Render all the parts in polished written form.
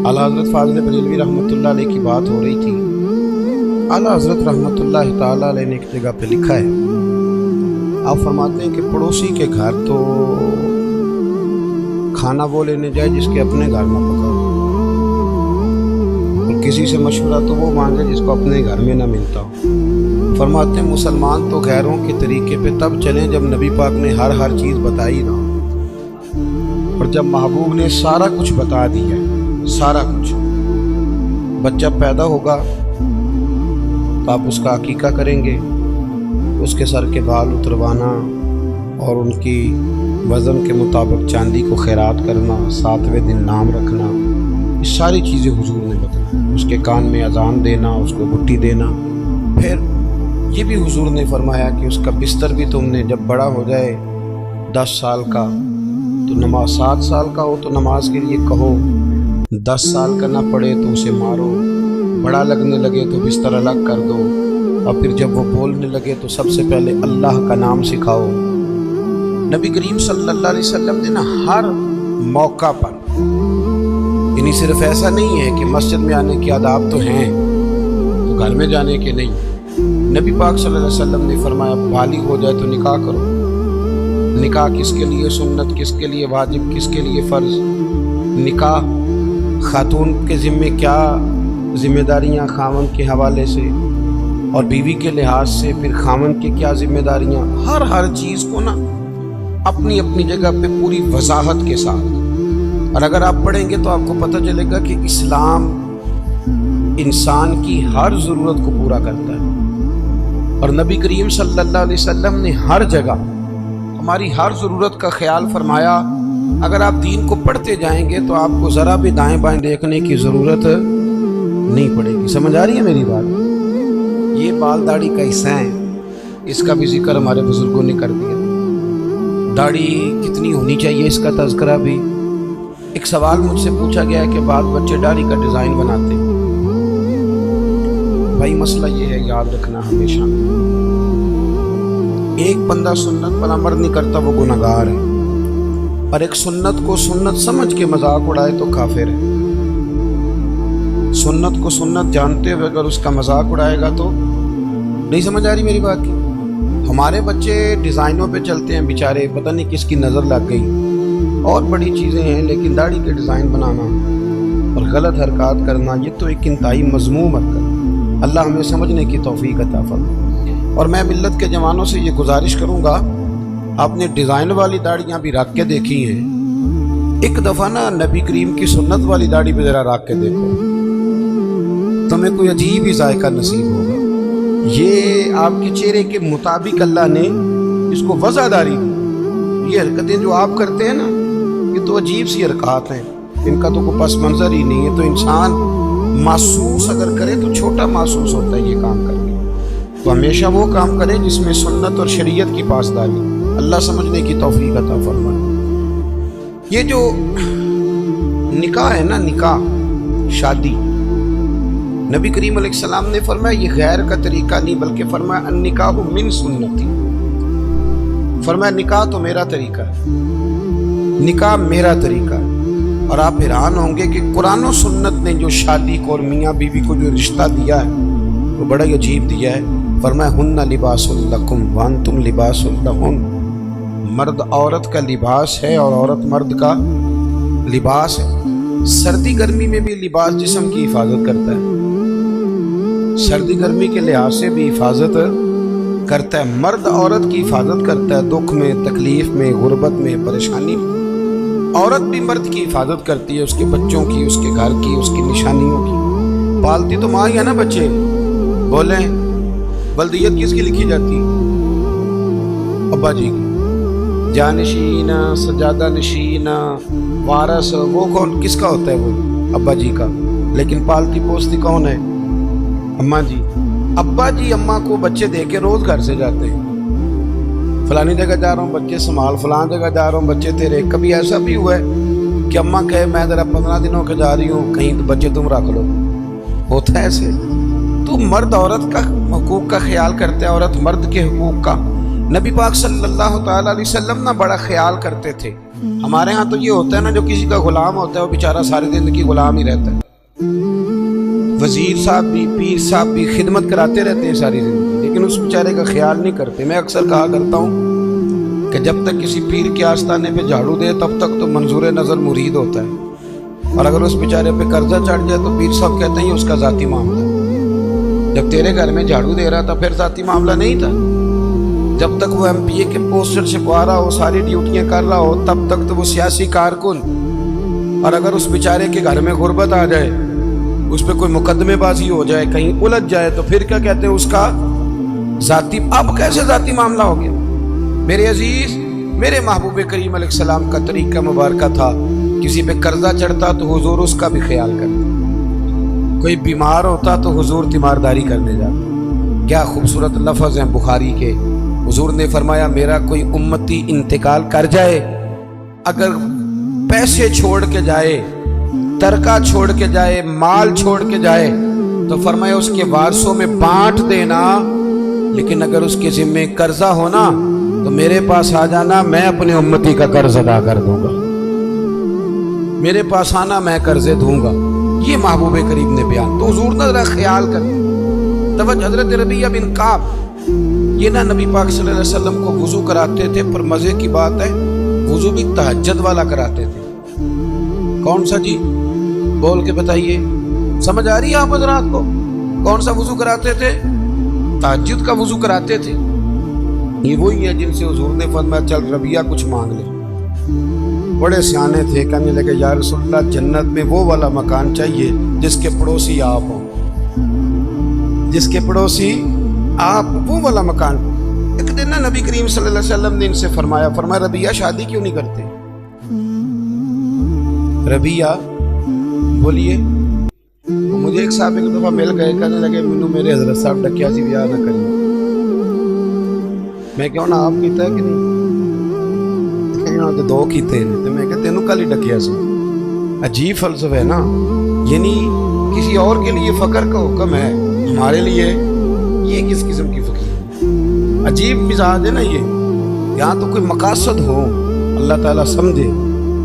اعلیٰ حضرت فاضل بریلوی رحمۃ اللہ علیہ کی بات ہو رہی تھی۔ اعلیٰ حضرت رحمۃ اللہ تعالیٰ علیہ نے ایک جگہ پہ لکھا ہے، آپ فرماتے ہیں کہ پڑوسی کے گھر تو کھانا وہ لینے جائے جس کے اپنے گھر نہ پکا ہو، اور کسی سے مشورہ تو وہ مانگے جس کو اپنے گھر میں نہ ملتا ہو۔ فرماتے ہیں مسلمان تو غیروں کے طریقے پہ تب چلیں جب نبی پاک نے ہر چیز بتائی نہ ہو، اور جب محبوب نے سارا کچھ بتا دیا، سارا کچھ۔ بچہ پیدا ہوگا تو آپ اس کا عقیقہ کریں گے، اس کے سر کے بال اتروانا اور ان کی وزن کے مطابق چاندی کو خیرات کرنا، 7ویں دن نام رکھنا، یہ ساری چیزیں حضور نے بتائی۔ اس کے کان میں اذان دینا، اس کو گٹی دینا۔ پھر یہ بھی حضور نے فرمایا کہ اس کا بستر بھی تم نے جب بڑا ہو جائے 10 سال کا تو نماز، 7 سال کا ہو تو نماز کے لیے کہو، 10 سال کا نہ پڑے تو اسے مارو، بڑا لگنے لگے تو بستر الگ کر دو، اور پھر جب وہ بولنے لگے تو سب سے پہلے اللہ کا نام سکھاؤ۔ نبی کریم صلی اللہ علیہ وسلم نے نا ہر موقع پر، یعنی صرف ایسا نہیں ہے کہ مسجد میں آنے کے آداب تو ہیں تو گھر میں جانے کے نہیں۔ نبی پاک صلی اللہ علیہ وسلم نے فرمایا بالغ ہو جائے تو نکاح کرو۔ نکاح کس کے لیے سنت، کس کے لیے واجب، کس کے لیے فرض؟ نکاح خاتون کے ذمے کیا ذمہ داریاں خاوند کے حوالے سے، اور بیوی کے لحاظ سے پھر خاوند کے کیا ذمہ داریاں، ہر چیز کو نا اپنی اپنی جگہ پہ پوری وضاحت کے ساتھ۔ اور اگر آپ پڑھیں گے تو آپ کو پتہ چلے گا کہ اسلام انسان کی ہر ضرورت کو پورا کرتا ہے، اور نبی کریم صلی اللہ علیہ وسلم نے ہر جگہ ہماری ہر ضرورت کا خیال فرمایا۔ اگر آپ دین کو پڑھتے جائیں گے تو آپ کو ذرا بھی دائیں بائیں دیکھنے کی ضرورت نہیں پڑے گی۔ سمجھ آ رہی ہے میری بات؟ یہ بال داڑھی کا حصہ ہے، اس کا بھی ذکر ہمارے بزرگوں نے کر دیا۔ داڑھی کتنی ہونی چاہیے اس کا تذکرہ بھی۔ ایک سوال مجھ سے پوچھا گیا ہے کہ بعض بچے داڑھی کا ڈیزائن بناتے ہیں۔ بھائی مسئلہ یہ ہے، یاد رکھنا ہمیشہ، ایک بندہ سنت پر عمل نہیں کرتا وہ گناہگار ہے، اور ایک سنت کو سنت سمجھ کے مذاق اڑائے تو کافر ہے۔ سنت کو سنت جانتے ہوئے اگر اس کا مذاق اڑائے گا تو نہیں۔ سمجھ آ رہی میری بات کی؟ ہمارے بچے ڈیزائنوں پہ چلتے ہیں بیچارے، پتہ نہیں کس کی نظر لگ گئی، اور بڑی چیزیں ہیں، لیکن داڑھی کے ڈیزائن بنانا اور غلط حرکات کرنا یہ تو ایک انتہائی مذموم حرکت۔ اللہ ہمیں سمجھنے کی توفیق عطا فرمائے۔ اور میں ملت کے جوانوں سے یہ گزارش کروں گا، آپ نے ڈیزائن والی داڑھیاں بھی رکھ کے دیکھی ہیں، ایک دفعہ نا نبی کریم کی سنت والی داڑھی پہ ذرا رکھ کے دیکھو، تمہیں کوئی عجیب ہی ذائقہ نصیب ہوگا۔ یہ آپ کے چہرے کے مطابق اللہ نے اس کو وضاحت دی۔ یہ حرکتیں جو آپ کرتے ہیں نا، یہ تو عجیب سی حرکات ہیں، ان کا تو کوئی پس منظر ہی نہیں ہے۔ تو انسان محسوس اگر کرے تو چھوٹا محسوس ہوتا ہے یہ کام کرنے، تو ہمیشہ وہ کام کرے جس میں سنت اور شریعت کی پاسداری۔ اللہ سمجھنے کی توفیق عطا فرمائے۔ یہ جو نکاح ہے نا، نکاح شادی، نبی کریم علیہ السلام نے فرمایا یہ غیر کا طریقہ نہیں، بلکہ فرمایا النکاح من سنتی، فرمایا نکاح تو میرا طریقہ ہے، نکاح میرا طریقہ ہے۔ اور آپ حیران ہوں گے کہ قرآن و سنت نے جو شادی کو اور میاں بیوی کو جو رشتہ دیا ہے وہ بڑا ہی عجیب دیا ہے۔ فرمایا ہن لباس لکم وانتم لباس لہن، مرد عورت کا لباس ہے اور عورت مرد کا لباس ہے۔ سردی گرمی میں بھی لباس جسم کی حفاظت کرتا ہے، سردی گرمی کے لحاظ سے بھی حفاظت کرتا ہے۔ مرد عورت کی حفاظت کرتا ہے، دکھ میں، تکلیف میں، غربت میں، پریشانی میں۔ عورت بھی مرد کی حفاظت کرتی ہے، اس کے بچوں کی، اس کے گھر کی، اس کی نشانیوں کی۔ پالتی تو ماں ہی ہے نا بچے۔ بولیں بلدیت کس کی لکھی جاتی؟ ابا جی کی۔ جانشین، سجادہ نشین، وارث، وہ کون کس کا ہوتا ہے؟ وہ ابا جی کا۔ لیکن پالتی پوستی کون ہے؟ اماں جی۔ ابا جی اماں کو بچے دے کے روز گھر سے جاتے ہیں، فلانی جگہ جا رہا ہوں بچے سنبھال، فلان جگہ جا رہا ہوں بچے تیرے۔ کبھی ایسا بھی ہوا ہے کہ اماں کہے میں ذرا 15 دنوں کے جا رہی ہوں کہیں، تو بچے تم رکھ لو؟ ہوتا ہے ایسے؟ تو مرد عورت کا حقوق کا خیال کرتے ہیں، عورت مرد کے حقوق کا۔ نبی پاک صلی اللہ تعالیٰ علیہ وسلم نہ بڑا خیال کرتے تھے۔ ہمارے ہاں تو یہ ہوتا ہے نا، جو کسی کا غلام ہوتا ہے وہ بیچارہ ساری زندگی غلام ہی رہتا ہے۔ وزیر صاحب بھی، پیر صاحب بھی خدمت کراتے رہتے ہیں ساری زندگی، لیکن اس بیچارے کا خیال نہیں کرتے۔ میں اکثر کہا کرتا ہوں کہ جب تک کسی پیر کے آستانے پہ جھاڑو دے تب تک تو منظور نظر مرید ہوتا ہے، اور اگر اس بیچارے پہ قرضہ چڑھ جائے تو پیر صاحب کہتے ہیں یہ اس کا ذاتی معاملہ ہے۔ جب تیرے گھر میں جھاڑو دے رہا تھا پھر ذاتی معاملہ نہیں تھا؟ جب تک وہ ایم پی اے کے پوسٹر چھپوا رہا ہو، ساری ڈیوٹیاں کر رہا ہو، تب تک تو وہ سیاسی کارکن، اور اگر اس بیچارے کے گھر میں غربت آ جائے، اس پہ کوئی مقدمے بازی ہو جائے، کہیں الجھ جائے، تو پھر کیا کہتے ہیں اس کا ذاتی۔ اب کیسے ذاتی معاملہ ہو گیا؟ میرے عزیز، میرے محبوب کریم علیہ السلام کا طریقہ مبارکہ تھا، کسی پہ قرضہ چڑھتا تو حضور اس کا بھی خیال کرتے، کوئی بیمار ہوتا تو حضور تیمارداری کرنے جاتے۔ کیا خوبصورت لفظ ہیں بخاری کے۔ حضور نے فرمایا میرا کوئی امتی انتقال کر جائے، اگر پیسے چھوڑ کے جائے، ترکہ چھوڑ کے جائے، مال چھوڑ کے جائے، تو فرمایا اس کے وارثوں میں بانٹ دینا، لیکن اگر اس کے ذمے قرضہ ہونا تو میرے پاس آ جانا، میں اپنے امتی کا قرض ادا کر دوں گا، میرے پاس آنا، میں قرضے دوں گا۔ یہ محبوب کریم نے بیان۔ تو حضور نے ذرا خیال کر توجہ۔ حضرت ربیعہ بن کعب یہ نہ نبی پاک صلی اللہ علیہ وسلم کو وضو کراتے تھے، پر مزے کی بات ہے وضو بھی تہجد والا کراتے تھے۔ کون سا جی؟ بول کے بتائیے، سمجھ آ رہی ہے آپ حضرات کو؟ کون سا وضو کراتے تھے؟ تہجد کا وضو کراتے تھے۔ یہ وہی ہیں جن سے حضور نے فرمایا چل ربیعہ کچھ مانگ لے۔ بڑے سیانے تھے، کہنے لگے یا رسول اللہ جنت میں وہ والا مکان چاہیے جس کے پڑوسی آپ ہوں، جس کے پڑوسی آپ، وہ والا مکان۔ ایک دن نا نبی کریم صلی اللہ علیہ وسلم نے ان سے فرمایا ربیعہ شادی کیوں نہیں کرتے؟ ربیعہ بولیے۔ مجھے ایک صاحب ایک دفعہ مل گئے، کہنے لگے مینوں میرے حضرت صاحب ڈکیا سی بیاہ نہ کری۔ میں کہوں نا آپ کیتا ہے کہ نہیں؟ دو کیتے ہیں، تو میں کہ تینوں کل ہی ڈکیا سی۔ عجیب فلسفہ ہے نا، یعنی کسی اور کے لیے فقر کا حکم ہے، ہمارے لیے یہ کس قسم کی فقیر؟ عجیب مزاج ہے نا یہ۔ یہاں تو کوئی مقاصد ہو، اللہ تعالیٰ سمجھے،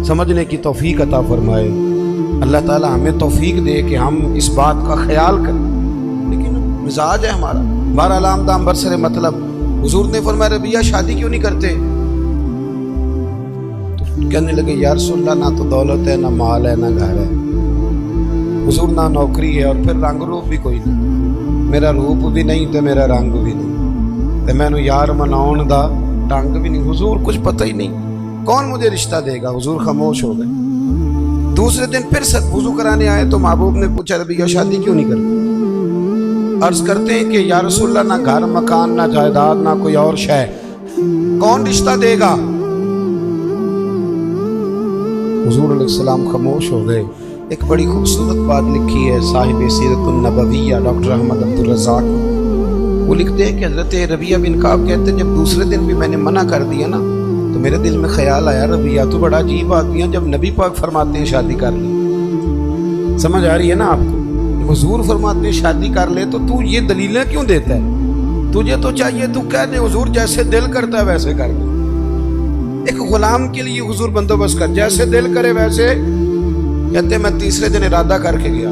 سمجھنے کی توفیق عطا فرمائے۔ اللہ تعالیٰ ہمیں توفیق دے کہ ہم اس بات کا خیال کریں، لیکن مزاج ہے ہمارا۔ بہرحال آمدام برسر مطلب حضور نے فرمایا ربیعہ شادی کیوں نہیں کرتے؟ تو کہنے لگے یا رسول اللہ نہ تو دولت ہے، نہ مال ہے، نہ گھر ہے، حضور نہ نوکری ہے، اور پھر رنگ روپ بھی کوئی نہیں، میرا روپ بھی نہیں تو میرا رنگ بھی نہیں، تو میں نو یار مناؤن دا ڈنگ بھی نہیں۔ حضور کچھ پتہ ہی نہیں، کون مجھے رشتہ دے گا؟ حضور خاموش ہو گئے۔ دوسرے دن پھر وضو کرانے آئے تو محبوب نے پوچھا ربیعہ شادی کیوں نہیں کرتے؟ عرض کرتے ہیں کہ یا رسول اللہ نہ گھر مکان، نہ جائیداد، نہ کوئی اور شے، کون رشتہ دے گا؟ حضور علیہ السلام خاموش ہو گئے۔ ایک بڑی خوبصورت بات لکھی ہے صاحب سیرت النبویہ ڈاکٹر احمد عبدالرزاق، وہ لکھتے ہیں کہ حضرت ربیعہ بن کعب کہتے ہیں جب دوسرے دن بھی میں نے منع کر دیا نا تو میرے دل میں خیال آیا ربیعہ تو بڑا عجیب آدمی ہے، جب نبی پاک فرماتے ہیں شادی کر لے، سمجھ آ رہی ہے نا آپ کو؟ حضور فرماتے ہیں شادی کر لے تو یہ دلیلیں کیوں دیتا ہے؟ تجھے تو چاہیے تو کہہ دے حضور جیسے دل کرتا ہے ویسے کر لے۔ ایک غلام کے لیے حضور بندوبست کر، جیسے دل کرے ویسے۔ کہتے میں تیسرے دن ارادہ کر کے گیا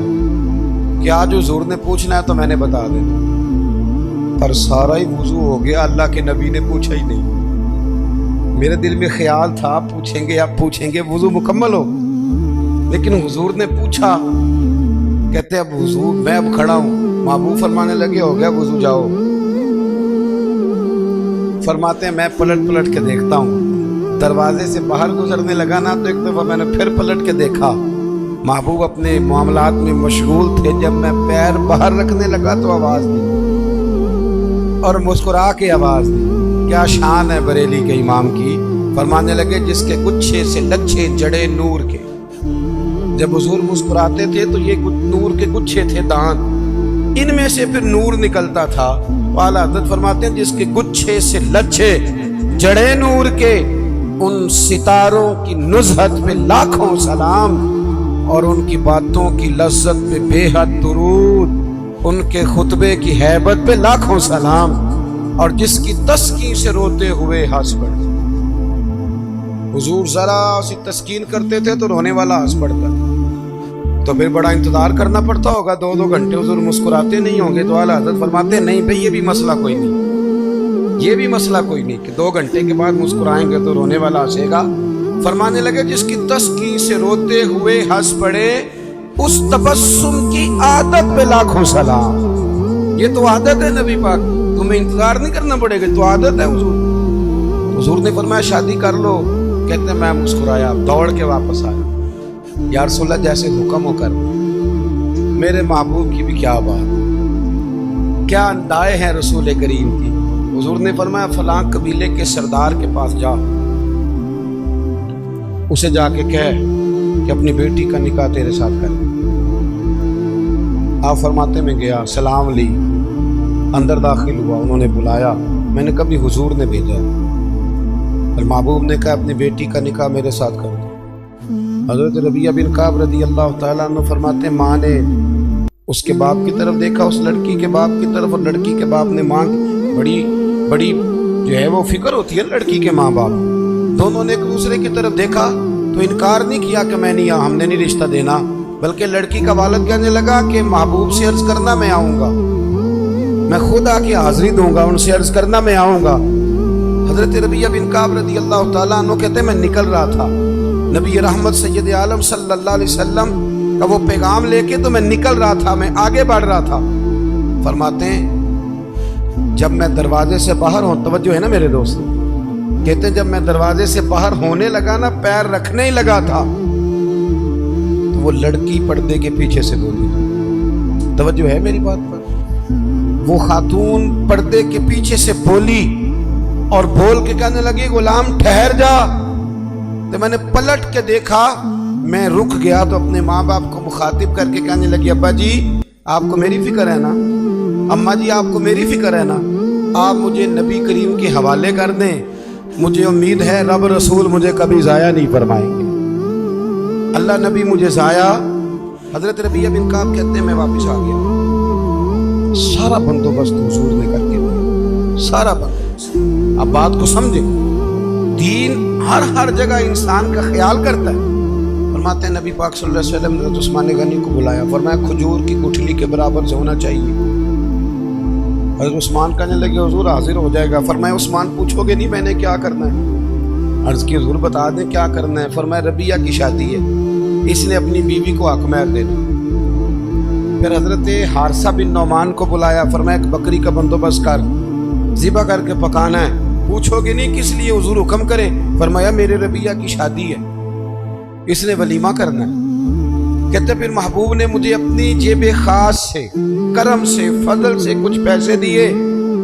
کہ آج حضور نے پوچھنا ہے تو میں نے بتا دینا، پر سارا ہی وضو ہو گیا، اللہ کے نبی نے پوچھا ہی نہیں۔ میرے دل میں خیال تھا آپ پوچھیں گے، وضو مکمل ہو، لیکن حضور نے پوچھا۔ کہتے اب حضور میں اب کھڑا ہوں، محبوب فرمانے لگے ہو گیا وضو جاؤ۔ فرماتے ہیں میں پلٹ کے دیکھتا ہوں، دروازے سے باہر گزرنے لگا نا تو ایک دفعہ میں نے پھر پلٹ کے دیکھا، محبوب اپنے معاملات میں مشغول تھے۔ جب میں پیر باہر رکھنے لگا تو آواز دی اور مسکرا کے آواز دی۔ کیا شان ہے بریلی کے امام کی، فرمانے لگے جس کے گچھے سے لچھے جڑے نور کے۔ جب حضور مسکراتے تھے تو یہ نور کے گچھے تھے دانت، ان میں سے پھر نور نکلتا تھا۔ اعلیٰ حضرت فرماتے ہیں جس کے گچھے سے لچھے جڑے نور کے، ان ستاروں کی نزہت پہ لاکھوں سلام، اور ان کی باتوں کی لذت پہ بے حد درود، ان کے خطبے کی ہیبت پہ لاکھوں سلام، اور جس کی تسکین سے روتے ہوئے ہنس پڑے۔ حضور ذرا سی تسکین کرتے تھے تو رونے والا ہنس پڑتا تھا، تو پھر بڑا انتظار کرنا پڑتا ہوگا، 2 گھنٹے حضور مسکراتے نہیں ہوں گے، تو اعلیٰ حضرت فرماتے نہیں بھئی یہ بھی مسئلہ کوئی نہیں، یہ بھی مسئلہ کوئی نہیں کہ 2 گھنٹے کے بعد مسکرائیں گے تو رونے والا ہنسے گا۔ فرمانے لگے جس کی تسکین سے روتے ہوئے ہنس پڑے اس تبسم کی عادت پہ لاکھوں سلام۔ یہ تو عادت ہے نبی پاک، تمہیں انتظار نہیں کرنا پڑے گا، تو عادت ہے حضور نے فرمایا شادی کر لو، کہتے ہیں میں مسکرایا، دوڑ کے واپس آیا، یا رسول اللہ جیسے حکم ہو کر میرے محبوب کی بھی کیا بات، کیا اندائے ہیں رسول کریم کی۔ حضور نے فرمایا فلاں قبیلے کے سردار کے پاس جا، اسے جا کے کہہ کہ اپنی بیٹی کا نکاح تیرے ساتھ کر۔ آپ فرماتے میں گیا، سلام لی، اندر داخل ہوا، انہوں نے بلایا، میں نے کبھی حضور نے بھیجا، اور محبوب نے کہا اپنی بیٹی کا نکاح میرے ساتھ کر دو۔ حضرت ربیعہ بن کعب رضی اللہ تعالیٰ عنہ فرماتے ماں نے اس کے باپ کی طرف دیکھا، اس لڑکی کے باپ کی طرف، اور لڑکی کے باپ نے ماں بڑی جو ہے وہ فکر ہوتی ہے لڑکی کے ماں باپ، دونوں نے ایک دوسرے کی طرف دیکھا تو انکار نہیں کیا کہ میں نہیں ہم نے نہیں رشتہ دینا، بلکہ لڑکی کا والد کہنے لگا کہ محبوب سے عرض کرنا میں آؤں گا، میں خود آ کے حاضری دوں گا، ان سے عرض کرنا میں آؤں گا۔ حضرت ربیعہ بن کعب رضی اللہ تعالیٰ عنہ کہتے ہیں میں نکل رہا تھا، نبی رحمت سید عالم صلی اللہ علیہ وسلم کا وہ پیغام لے کے، تو میں نکل رہا تھا، میں آگے بڑھ رہا تھا۔ فرماتے ہیں جب میں دروازے سے باہر ہوں، توجہ ہے نا میرے دوست، کہتے ہیں جب میں دروازے سے باہر ہونے لگا نا، پیر رکھنے ہی لگا تھا، تو وہ لڑکی پردے کے پیچھے سے بولی، توجہ ہے میری بات پر، وہ خاتون پردے کے پیچھے سے بولی اور بول کے کہنے لگی غلام ٹھہر جا۔ تو میں نے پلٹ کے دیکھا، میں رک گیا تو اپنے ماں باپ کو مخاطب کر کے کہنے لگی ابا جی آپ کو میری فکر ہے نا، اماں جی آپ کو میری فکر ہے نا، آپ مجھے نبی کریم کے حوالے کر دیں، مجھے امید ہے رب رسول مجھے کبھی ضائع نہیں فرمائیں گے، اللہ نبی مجھے ضائع۔ حضرت ربیعہ بن کعب کہتے ہیں میں واپس آ گیا، سارا بندوبست حضور نے کر کے دیا، سارا بندوبست۔ اب بات کو سمجھے، دین ہر جگہ انسان کا خیال کرتا ہے۔ فرماتے ہیں نبی پاک صلی اللہ علیہ وسلم نے عثمان غنی کو بلایا، فرمایا کھجور کی گٹھلی کے برابر سے ہونا چاہیے۔ حضرت عثمان کہنے لگے حضور حاضر ہو جائے گا۔ فرمایا عثمان پوچھو گے نہیں میں نے کیا کرنا ہے؟ عرض کی حضور بتا دیں کیا کرنا ہے؟ فرمایا ربیعہ کی شادی ہے، اس نے اپنی بیوی کو حق مہر دینا۔ پھر حضرت حارثہ بن نعمان کو بلایا، فرمایا ایک بکری کا بندوبست کر، ذبح کر کے پکانا ہے، پوچھو گے نہیں کس لیے حضور حکم کرے؟ فرمایا میرے ربیعہ کی شادی ہے، اس نے ولیمہ کرنا ہے۔ کہتے پھر محبوب نے مجھے اپنی جیب خاص سے، کرم سے، فضل سے کچھ پیسے دیے،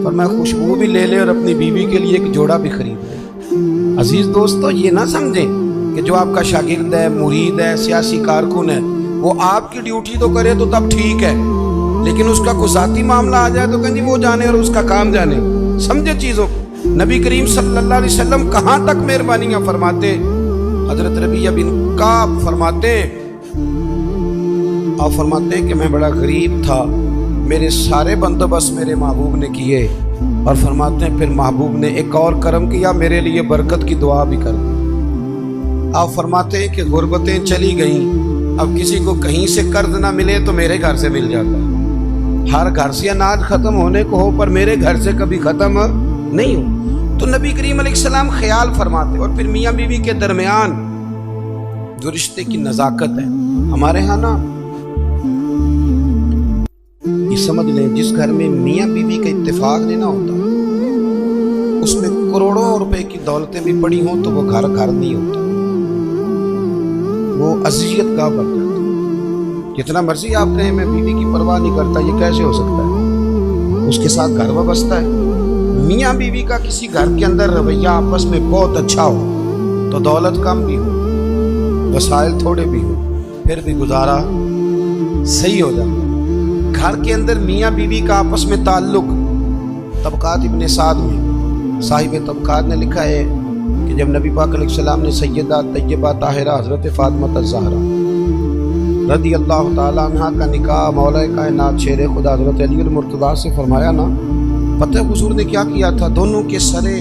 فرمایا خوشبو بھی لے لے اور اپنی بیوی کے لیے ایک جوڑا بھی خرید لے۔ عزیز دوستو یہ نہ سمجھیں کہ جو آپ کا شاگرد ہے، مرید ہے، سیاسی کارکن ہے، وہ آپ کی ڈیوٹی تو کرے تو تب ٹھیک ہے، لیکن اس کا کوئی ذاتی معاملہ آ جائے تو کہیں وہ جانے اور اس کا کام جانے۔ سمجھے چیزوں کو، نبی کریم صلی اللہ علیہ وسلم کہاں تک مہربانیاں فرماتے۔ حضرت ربیعہ بن کعب فرماتے ہیں کہ میں بڑا غریب تھا، میرے سارے بندوبست میرے محبوب نے کیے، اور فرماتے ہیں پھر محبوب نے ایک اور کرم کیا، میرے لیے برکت کی دعا بھی کر دی۔ آپ فرماتے ہیں کہ غربتیں چلی گئیں، اب کسی کو کہیں سے قرض نہ ملے تو میرے گھر سے مل جاتا ہے، ہر گھر سے اناج ختم ہونے کو ہو پر میرے گھر سے کبھی ختم نہیں ہو۔ تو نبی کریم علیہ السلام خیال فرماتے، اور پھر میاں بیوی کے درمیان جو رشتے کی نزاکت ہے، ہمارے ہاں نا یہ سمجھ لیں جس گھر میں میاں بیوی کا اتفاق نہیں نہ ہوتا، اس میں کروڑوں روپے کی دولتیں بھی پڑی ہوں تو وہ گھر نہیں ہوتا، وہ اذیت گاہ بن جاتا۔ جتنا مرضی آپ کہیں میں بیوی کی پرواہ نہیں کرتا، یہ کیسے ہو سکتا ہے؟ اس کے ساتھ گھر وابستہ ہے۔ میاں بیوی کا کسی گھر کے اندر رویہ آپس میں بہت اچھا ہو تو دولت کم بھی ہو، وسائل تھوڑے بھی ہو، پھر بھی گزارا صحیح ہو جاتا ہے۔ گھر کے اندر میاں بیوی کا آپس میں تعلق، طبقات ابن سعد میں صاحب طبقات نے لکھا ہے کہ جب نبی پاک علیہ السلام نے سیدہ طیبہ طاہرہ حضرت فاطمہ الزہرا رضی اللہ تعالیٰ عنہ کا نکاح مولا کائنات شیر خدا حضرت علی المرتضیٰ سے فرمایا نا، پتہ حضور نے کیا کیا تھا؟ دونوں کے سرے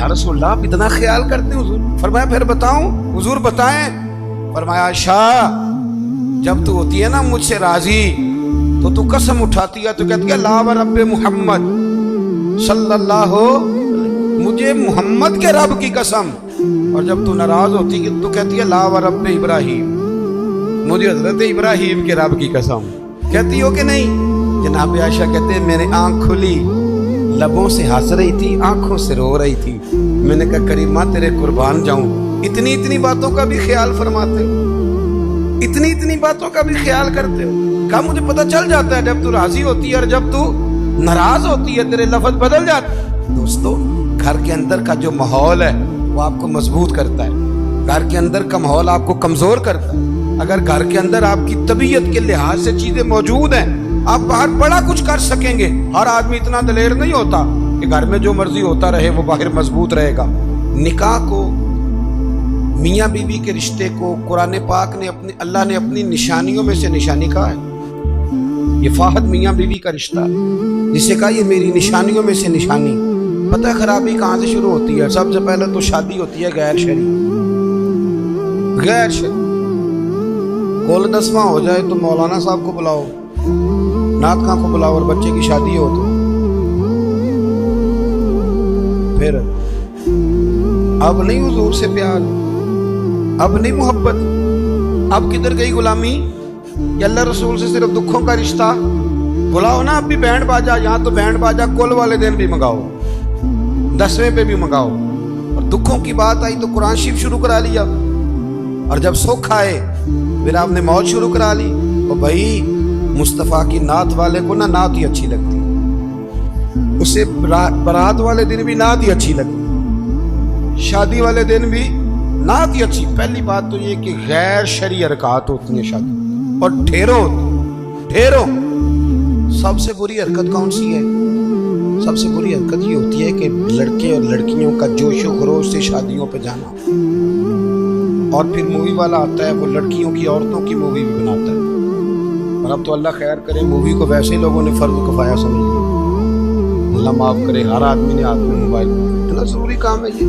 یا رسول اللہ آپ اتنا خیال کرتے ہیں حضور؟ فرمایا پھر بتاؤں؟ حضور بتائیں۔ فرمایا عائشہ جب تو ہوتی ہے نا مجھ سے راضی تو قسم اٹھاتی ہے، تو کہتی ہے لا و رب محمد صلی اللہ، مجھے محمد کے رب کی قسم۔ اور جب تو ناراض ہوتی ہے تو کہتی ہے لا و رب ابراہیم، مجھے حضرت ابراہیم کے رب کی قسم۔ کہتی ہو کہ نہیں؟ جناب عائشہ کہتے ہیں میرے آنکھ کھلی، لبوں سے ہنس رہی تھی، آنکھوں سے رو رہی تھی۔ میں نے کہا کریمہ تیرے قربان جاؤں، اتنی باتوں کا بھی خیال فرماتے ہو، اتنی باتوں کا بھی خیال کرتے ہو؟ کہا مجھے پتہ چل جاتا ہے جب تو راضی ہوتی ہے اور جب تو ناراض ہوتی ہے تیرے لفظ بدل جاتے ہیں۔ دوستو گھر کے اندر کا جو ماحول ہے وہ آپ کو مضبوط کرتا ہے، گھر کے اندر کا ماحول آپ کو کمزور کرتا ہے۔ اگر گھر کے اندر آپ کی طبیعت کے لحاظ سے چیزیں موجود ہیں، آپ باہر بڑا کچھ کر سکیں گے۔ ہر آدمی اتنا دلیر نہیں ہوتا کہ گھر میں جو مرضی ہوتا رہے وہ باہر مضبوط رہے گا۔ نکاح کو، میاں بیوی کے رشتے کو قرآن پاک نے اللہ نے اپنی نشانیوں میں سے نشانی کہا ہے۔ یہ فاحد میاں بیوی کا رشتہ جسے کہا یہ میری نشانیوں میں سے نشانی۔ پتہ ہے خرابی کہاں سے شروع ہوتی ہے؟ سب سے پہلے تو شادی ہوتی ہے غیر شرعی، غیر شرعی۔ کول 10واں ہو جائے تو مولانا صاحب کو بلاؤ، نعت خاں کو بلاؤ، اور بچے کی شادی ہو تو پھر اب نہیں حضور سے پیار، اب نہیں محبت، اب کدھر گئی غلامی؟ کہ اللہ رسول سے صرف دکھوں کا رشتہ؟ بلاؤ نا اب بھی بینڈ باجا، یہاں تو بینڈ باجا کل والے دن بھی منگاؤ، 10ویں پہ بھی منگاؤ، اور دکھوں کی بات آئی تو قرآن شریف شروع کرا لیا، اور جب سکھ آئے پھر آپ نے موت شروع کرا لی۔ اور بھائی مصطفیٰ کی نعت والے کو نا نعت ہی اچھی لگتی، اسے برات والے دن بھی نعت ہی اچھی لگتی، شادی والے دن بھی نعت ہی اچھی۔ پہلی بات تو یہ کہ غیر شرعی حرکات ہوتی ہیں شادی، اور ڈھیروں ڈھیروں۔ سب سے بری حرکت کون سی ہے؟ سب سے بری حرکت یہ ہوتی ہے کہ لڑکے اور لڑکیوں کا جوش و خروش سے شادیوں پہ جانا، اور پھر مووی والا آتا ہے وہ لڑکیوں کی عورتوں کی مووی بھی بناتا ہے۔ اور اب تو اللہ خیر کرے مووی کو ویسے ہی لوگوں نے فرض کفایہ سمجھ لیا، اللہ معاف کرے، ہر آدمی نے ہاتھ میں موبائل، اتنا ضروری کام ہے یہ۔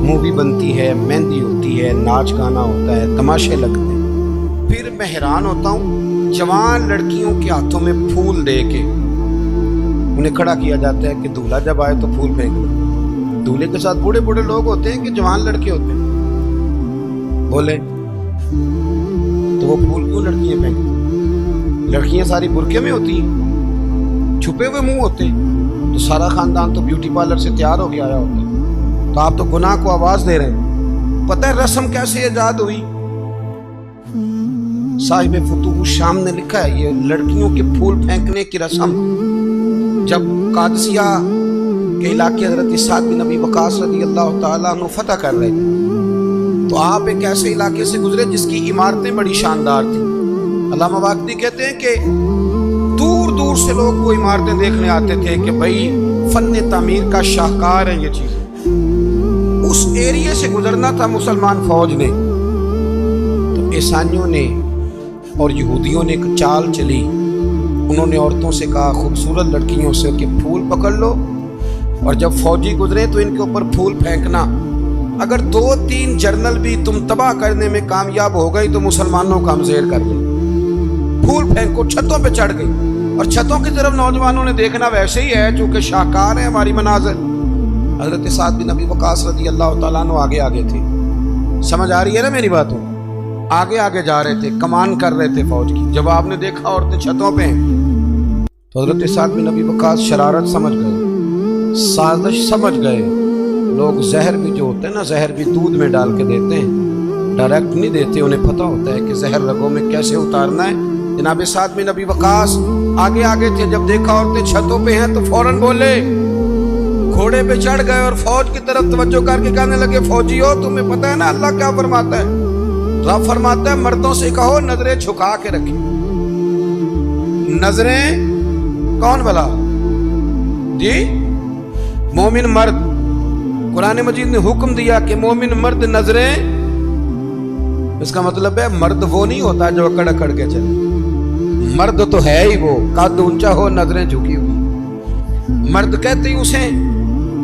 مووی بنتی ہے، مہندی ہوتی ہے، ناچ گانا ہوتا ہے، تماشے لگتے ہیں۔ پھر میں حیران ہوتا ہوں جوان لڑکیوں کے ہاتھوں میں پھول دے کے انہیں کھڑا کیا جاتا ہے کہ دولہا جب آئے تو پھول پھینکنا۔ دولہے کے ساتھ بوڑھے بوڑھے لوگ ہوتے ہیں کہ جوان لڑکے ہوتے ہیں؟ بولے تو وہ پھول کیوں لڑکیاں پھینکتی؟ لڑکیاں ساری برقعے میں ہوتی ہیں، چھپے ہوئے منہ ہوتے ہیں، تو سارا خاندان تو بیوٹی پارلر سے تیار ہو کے آیا ہوتا ہے، تو آپ تو گناہ کو آواز دے رہے ہیں۔ پتہ ہے رسم کیسے ایجاد ہوئی؟ صاحب فتوح الشام نے لکھا ہے یہ لڑکیوں کے پھول پھینکنے کی رسم جب قادسیہ کے علاقے حضرت سعد بن ابی وقاص رضی اللہ تعالیٰ عنہ فتح کر رہے تھے، تو آپ ایک ایسے علاقے سے گزرے جس کی عمارتیں بڑی شاندار تھیں۔ علامہ باقری کہتے ہیں کہ دور دور سے لوگ وہ عمارتیں دیکھنے آتے تھے کہ بھئی فن تعمیر کا شاہکار ہے یہ چیز۔ اس ایریے سے گزرنا تھا مسلمان فوج نے، تو عیسائیوں نے اور یہودیوں نے ایک چال چلی، انہوں نے عورتوں سے کہا خوبصورت لڑکیوں سے کہ پھول پکڑ لو، اور جب فوجی گزرے تو ان کے اوپر پھول پھینکنا، اگر 2-3 جرنل بھی تم تباہ کرنے میں کامیاب ہو گئی تو مسلمانوں کا ہم زیر کر لیں۔ پھول پھینکو، چھتوں پہ چڑھ گئی، اور چھتوں کی طرف نوجوانوں نے دیکھنا ویسے ہی ہے چونکہ شاہکار ہے ہماری مناظر۔ حضرت سعد بن ابی وقاص رضی اللہ تعالیٰ عنہ آگے آگے تھے، سمجھ آ رہی ہے نا میری باتوں؟ آگے آگے جا رہے تھے، کمان کر رہے تھے فوج کی۔ جب آپ نے دیکھا عورتیں چھتوں پہ ہیں تو حضرت سعد بن ابی وقاص شرارت سمجھ گئے، سازش سمجھ گئے۔ لوگ زہر بھی جو ہوتے ہیں نا، زہر بھی دودھ میں ڈال کے دیتے ہیں، ڈائریکٹ نہیں دیتے، انہیں پتہ ہوتا ہے کہ زہر رگوں میں کیسے اتارنا ہے۔ جناب سعد بن ابی وقاص آگے آگے تھے، جب دیکھا عورتیں چھتوں پہ ہیں تو فوراً بولے، گھوڑے پہ چڑھ گئے اور فوج کی طرف توجہ کر کے کہنے لگے فوجیو تمہیں پتہ ہے نا اللہ کیا فرماتا ہے؟ رب فرماتا ہے مردوں سے کہو نظریں جھکا کے رکھیں۔ نظریں کون بلا جی؟ مومن مرد۔ قرآن مجید نے حکم دیا کہ مومن مرد نظریں، اس کا مطلب ہے مرد وہ نہیں ہوتا جو اکڑ اکڑ کے چلے، مرد تو ہے ہی وہ قد اونچا ہو نظریں جھکی ہوئی۔ مرد کہتے ہی اسے